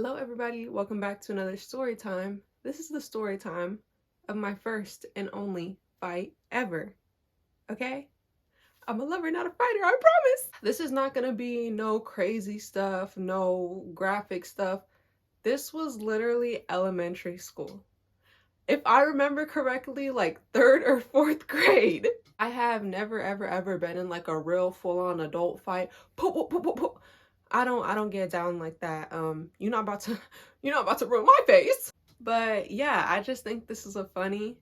Hello everybody, welcome back to another story time. This is the story time of my first and only fight ever, okay? I'm a lover, not a fighter, I promise! This is not gonna be no crazy stuff, no graphic stuff. This was literally elementary school. If I remember correctly, like 3rd or 4th grade. I have never ever been in like a real full-on adult fight. I don't get down like that. You're not about to ruin my face. But yeah, I just think this is a funny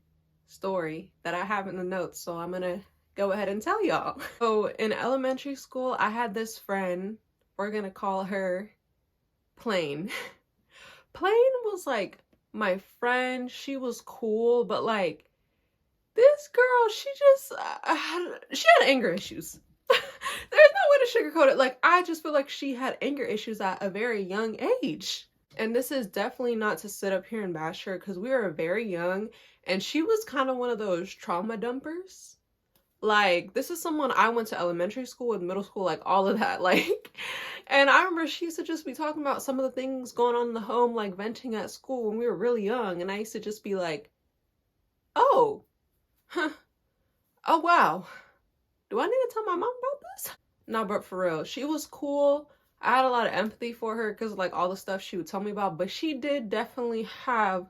story that I have in the notes, so I'm gonna go ahead and tell y'all. So in elementary school, I had this friend. We're gonna call her Plain. Plain was like my friend. She was cool, but like this girl, she had anger issues. There's no way to sugarcoat it. Like, I just feel like she had anger issues at a very young age. And this is definitely not to sit up here and bash her because we were very young and she was kind of one of those trauma dumpers. Like, this is someone I went to elementary school and middle school, like all of that. Like, and I remember she used to just be talking about some of the things going on in the home, like venting at school when we were really young. And I used to just be like, oh, huh, oh wow. Do I need to tell my mom about this? No, but for real, she was cool. I had a lot of empathy for her because like all the stuff she would tell me about, but she did definitely have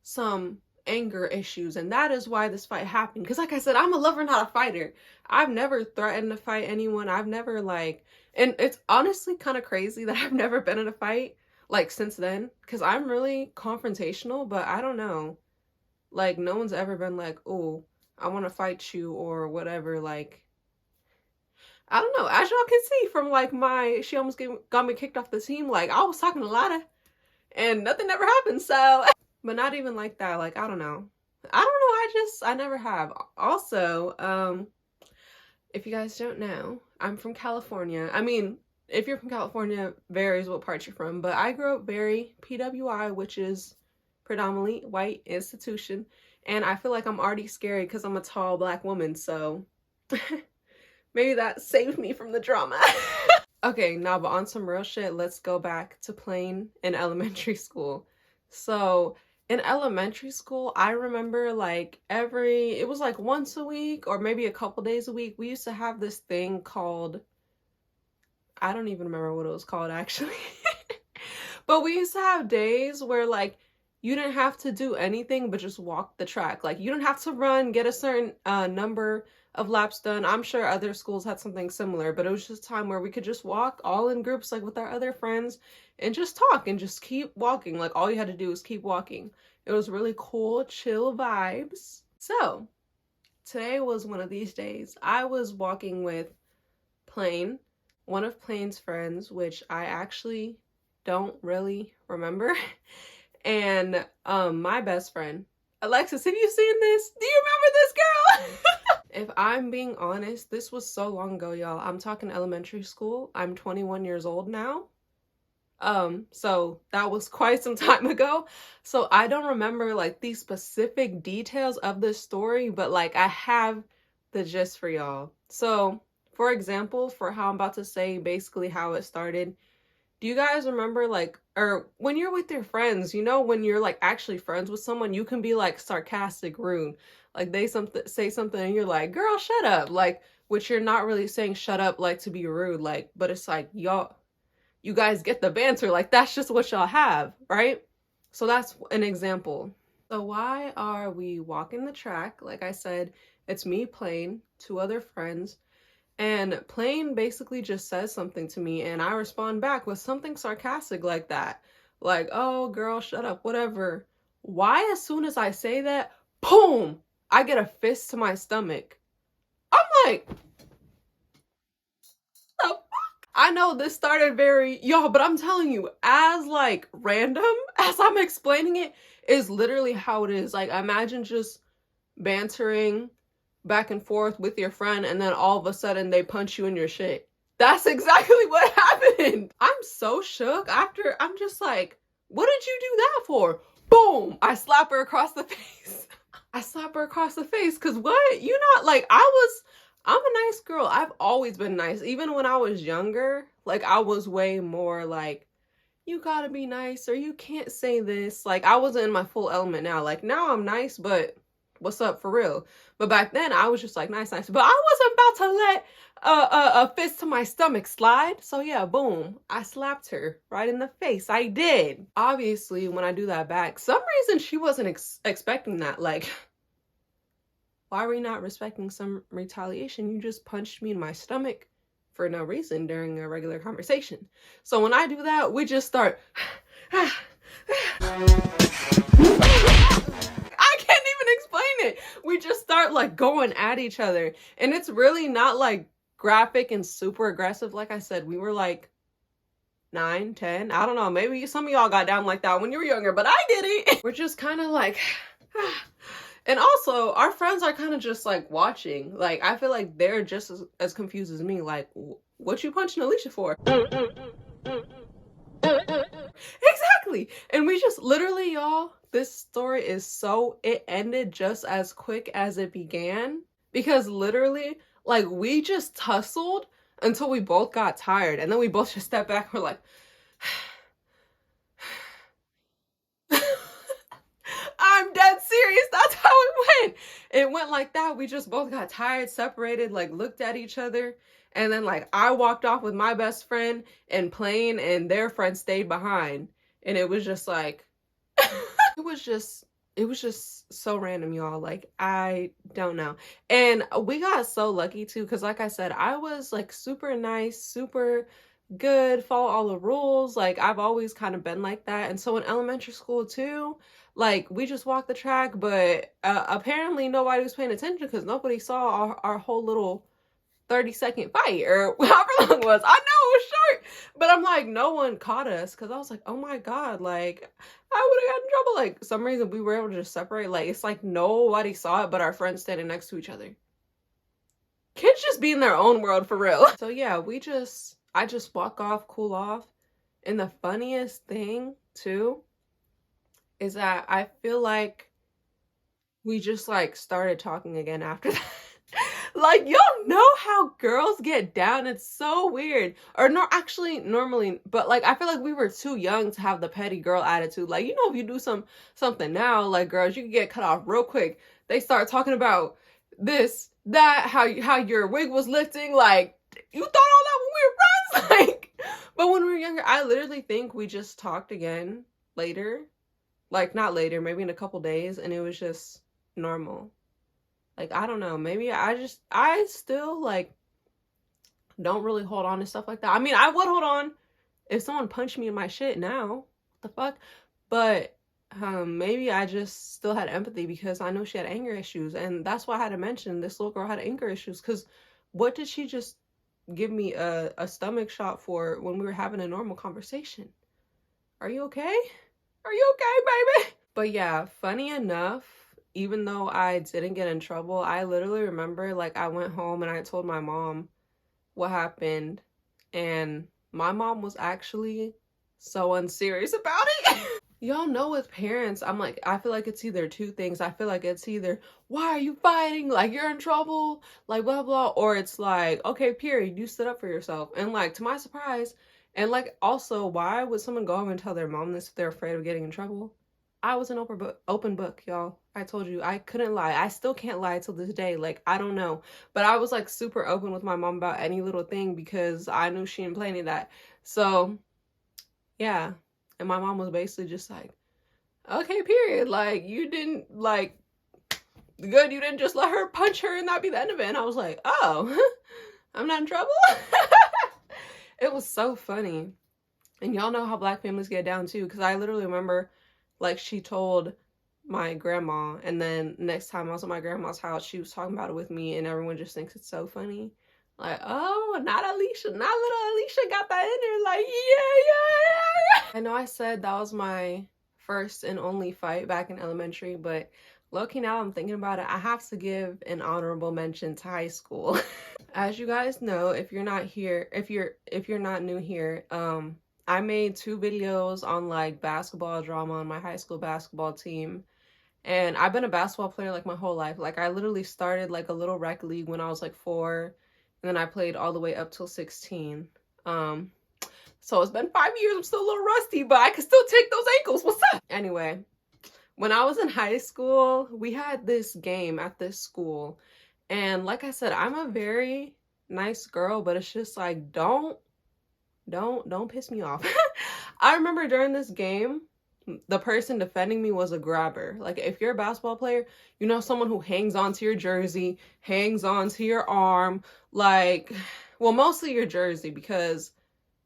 some anger issues, and that is why this fight happened. Because like I said, I'm a lover, not a fighter. I've never threatened to fight anyone. I've never like, and it's honestly kind of crazy that I've never been in a fight like since then, because I'm really confrontational, but I don't know. Like no one's ever been like, oh, I want to fight you or whatever. Like, I don't know. As y'all can see from like she almost got me kicked off the team. Like I was talking a lot of, and nothing ever happened. So, but not even like that. Like, I don't know. I never have. Also, if you guys don't know, I'm from California. I mean, if you're from California, varies what part you're from, but I grew up very PWI, which is predominantly white institution. And I feel like I'm already scary because I'm a tall black woman, so maybe that saved me from the drama. Okay, now but on some real shit, let's go back to Plain in elementary school. So in elementary school, I remember like it was like once a week or maybe a couple days a week, we used to have this thing called, I don't even remember what it was called actually. But we used to have days where like you didn't have to do anything but just walk the track. Like you don't have to run, get a certain number of laps done. I'm sure other schools had something similar, but it was just time where we could just walk all in groups like with our other friends and just talk and just keep walking. Like all you had to do was keep walking. It was really cool, chill vibes. So today was one of these days. I was walking with Plain, one of Plain's friends, which I actually don't really remember. And my best friend, Alexis, have you seen this? Do you remember this girl? If I'm being honest, this was so long ago, y'all. I'm talking elementary school. I'm 21 years old now. So that was quite some time ago. So I don't remember like these specific details of this story, but like I have the gist for y'all. So for example, for how I'm about to say basically how it started, do you guys remember like, or when you're with your friends, you know, when you're like actually friends with someone, you can be like sarcastic, rude. Like they say something and you're like, girl, shut up. Like, which you're not really saying shut up like to be rude, like, but it's like, you guys get the banter. Like that's just what y'all have, right? So that's an example. So why are we walking the track? Like I said, it's me, Plain, 2 other friends. And Plain basically just says something to me and I respond back with something sarcastic like that. Like, oh, girl, shut up, whatever. Why, as soon as I say that, boom, I get a fist to my stomach. I'm like, the fuck? I know this started y'all, but I'm telling you, as like random as I'm explaining it, is literally how it is. Like, imagine just bantering back and forth with your friend and then all of a sudden they punch you in your shit. That's exactly what happened. I'm so shook after. I'm just like, what did you do that for? Boom, I slap her across the face. I slap her across the face because what? You not like, I'm a nice girl. I've always been nice. Even when I was younger, like I was way more like you gotta be nice, or you can't say this. Like, I wasn't in my full element now. Like, now I'm nice, but what's up for real? But back then, I was just like, nice, nice. But I wasn't about to let a fist to my stomach slide. So yeah, boom. I slapped her right in the face. I did. Obviously, when I do that back, some reason she wasn't expecting that. Like, why were you not respecting some retaliation? You just punched me in my stomach for no reason during a regular conversation. So when I do that, we just start. I can't even explain it. We just start like going at each other. And it's really not like graphic and super aggressive. Like I said, we were like 9, 10. I don't know. Maybe some of y'all got down like that when you were younger, but I didn't. We're just kind of like. And also, our friends are kind of just like watching. Like, I feel like they're just as confused as me. Like, what you punching Alicia for? Exactly. And we just literally, y'all, this story is so, it ended just as quick as it began. Because literally, like, we just tussled until we both got tired. And then we both just stepped back. We're like, I'm dead serious. That's how it went. It went like that. We just both got tired, separated, like looked at each other. And then like I walked off with my best friend and playing, and their friend stayed behind. And it was just like, it was just so random, y'all. Like, I don't know. And we got so lucky too, because like I said, I was like super nice, super good, follow all the rules. Like, I've always kind of been like that. And so in elementary school too, like, we just walked the track, but apparently nobody was paying attention because nobody saw our whole little 30-second fight or however long it was. I know it was short, but I'm like, no one caught us because I was like, oh my God, like, I would have gotten in trouble. Like, some reason we were able to just separate. Like, it's like nobody saw it but our friends standing next to each other. Kids just be in their own world for real. So yeah, I just walk off, cool off. And the funniest thing too is that I feel like we just like started talking again after that. Like, y'all know how girls get down. It's so weird. Or no, actually normally, but like I feel like we were too young to have the petty girl attitude. Like, you know, if you do something now, like girls, you can get cut off real quick. They start talking about this, that, how your wig was lifting. Like, you thought all that when we were friends? Like, but when we were younger, I literally think we just talked again later. Like, not later, maybe in a couple days, and it was just normal. Like, I don't know, maybe I still like don't really hold on to stuff like that. I mean, I would hold on if someone punched me in my shit now. What the fuck? But maybe I just still had empathy because I know she had anger issues, and that's why I had to mention this little girl had anger issues. Because what did she just give me a stomach shot for when we were having a normal conversation? Are you okay? Are you okay, baby? But yeah, funny enough, even though I didn't get in trouble, I literally remember like I went home and I told my mom what happened, and my mom was actually so unserious about it. Y'all know with parents, I'm like, I feel like it's either two things. I feel like it's either, why are you fighting? Like, you're in trouble, like blah blah, or it's like, okay, period, you stood up for yourself. And like, to my surprise, and like also, why would someone go home and tell their mom this if they're afraid of getting in trouble? I was an open book, y'all. I told you, I couldn't lie. I still can't lie till this day. Like, I don't know. But I was like super open with my mom about any little thing because I knew she didn't play any of that. So, yeah. And my mom was basically just like, okay, period. Like, you didn't, like, good, you didn't just let her punch her and that be the end of it. And I was like, oh, I'm not in trouble? It was so funny. And y'all know how Black families get down too, because I literally remember, like, she told my grandma, and then next time I was at my grandma's house, she was talking about it with me, and everyone just thinks it's so funny. Like, oh, not Alicia, not little Alicia got that in her. Like, yeah. I know I said that was my first and only fight back in elementary, but low-key now I'm thinking about it, I have to give an honorable mention to high school. As you guys know, if you're not here, if you're not new here, I made 2 videos on like basketball drama on my high school basketball team. And I've been a basketball player like my whole life. Like, I literally started like a little rec league when I was like 4, and then I played all the way up till 16. So it's been 5 years. I'm still a little rusty, but I can still take those ankles. What's up? Anyway, when I was in high school, we had this game at this school. And like I said, I'm a very nice girl, but it's just like, don't piss me off. I remember during this game, the person defending me was a grabber. Like, if you're a basketball player, you know, someone who hangs onto your jersey, hangs onto your arm, like, well, mostly your jersey, because,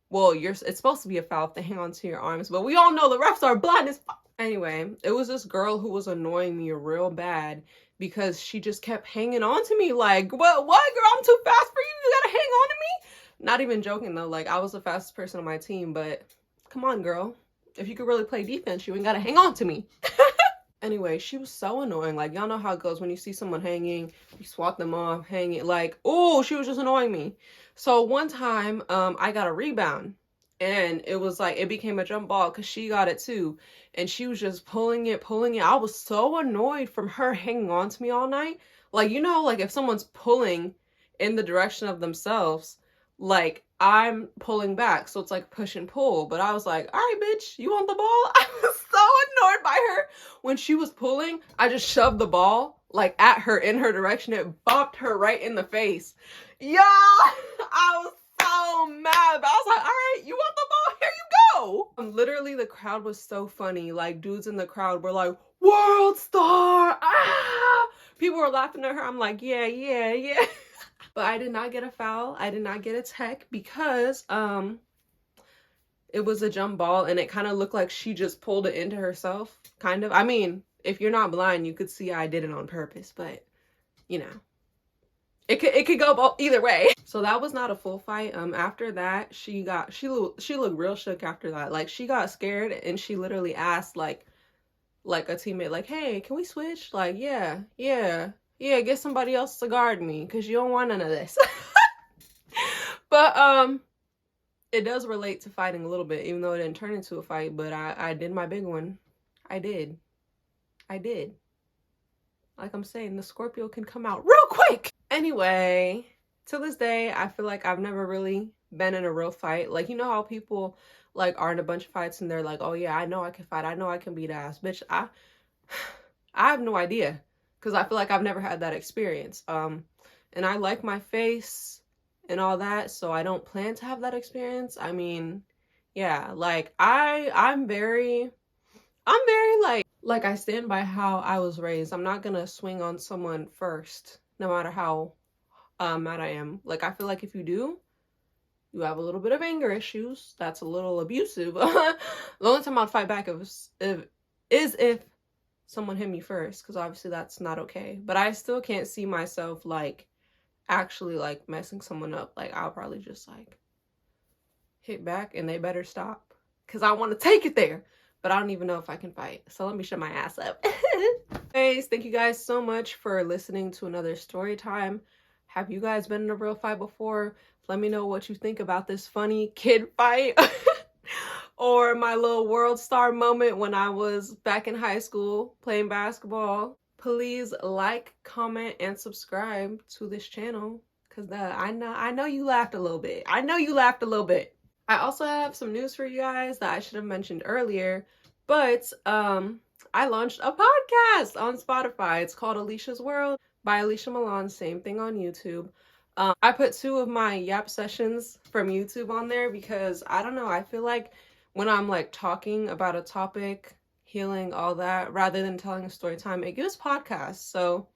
well, it's supposed to be a foul if they hang onto your arms, but we all know the refs are blind as fuck. Anyway, it was this girl who was annoying me real bad because she just kept hanging on to me. Like, what girl, I'm too fast for you, you gotta hang on to me? Not even joking though, like, I was the fastest person on my team, but come on, girl. If you could really play defense, you ain't gotta hang on to me. Anyway, she was so annoying. Like, y'all know how it goes when you see someone hanging, you swat them off, hanging. Like, oh, she was just annoying me. So one time, I got a rebound. And it was like, it became a jump ball because she got it too. And she was just pulling it. I was so annoyed from her hanging on to me all night. Like, you know, like if someone's pulling in the direction of themselves, like I'm pulling back. So it's like push and pull. But I was like, all right, bitch, you want the ball? I was so annoyed by her. When she was pulling, I just shoved the ball like at her in her direction. It bopped her right in the face. Yeah, I was so mad, but I was like, all right, you want the ball? Here you go. Literally, the crowd was so funny. Like, dudes in the crowd were like, world star, ah! People were laughing at her. I'm like, yeah. But I did not get a foul. I did not get a tech because it was a jump ball and it kind of looked like she just pulled it into herself, kind of. I mean, if you're not blind, you could see I did it on purpose, but you know. It could go either way. So that was not a full fight. After that, she looked real shook after that. Like, she got scared and she literally asked like a teammate, like, hey, can we switch? Like, yeah, get somebody else to guard me because you don't want none of this. But it does relate to fighting a little bit, even though it didn't turn into a fight. But I did my big one. I did. Like I'm saying, the Scorpio can come out real quick. Anyway, to this day, I feel like I've never really been in a real fight. Like, you know how people like are in a bunch of fights and they're like, oh yeah, I know I can fight. I know I can beat ass. Bitch, I have no idea because I feel like I've never had that experience. And I like my face and all that, so I don't plan to have that experience. I mean, yeah, like I'm very like I stand by how I was raised. I'm not gonna swing on someone first, no matter how mad I am. Like, I feel like if you do, you have a little bit of anger issues. That's a little abusive. The only time I'd fight back is if someone hit me first, because obviously that's not okay. But I still can't see myself like actually like messing someone up. Like, I'll probably just like hit back and they better stop because I want to take it there. But I don't even know if I can fight. So let me shut my ass up. Anyways, thank you guys so much for listening to another story time. Have you guys been in a real fight before? Let me know what you think about this funny kid fight. Or my little world star moment when I was back in high school playing basketball. Please like, comment, and subscribe to this channel. Because I know you laughed a little bit. I also have some news for you guys that I should have mentioned earlier, but I launched a podcast on Spotify. It's called Alicia's World by Alicia Milan, same thing on YouTube. I put 2 of my yap sessions from YouTube on there because, I don't know, I feel like when I'm like talking about a topic, healing, all that, rather than telling a story time, it gives podcasts. So,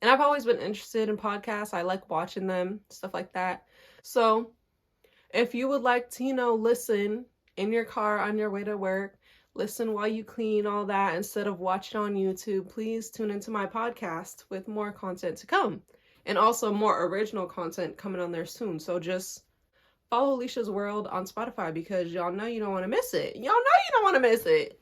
and I've always been interested in podcasts. I like watching them, stuff like that. So if you would like to, you know, listen in your car on your way to work, listen while you clean, all that, instead of watching on YouTube, please tune into my podcast with more content to come. And also more original content coming on there soon. So just follow Alicia's World on Spotify because y'all know you don't want to miss it.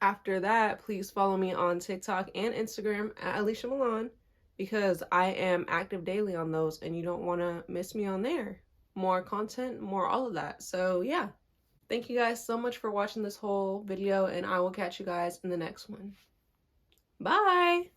After that, please follow me on TikTok and Instagram at Alicia Milan because I am active daily on those and you don't want to miss me on there. More content, more all of that. So yeah, thank you guys so much for watching this whole video and I will catch you guys in the next one. Bye.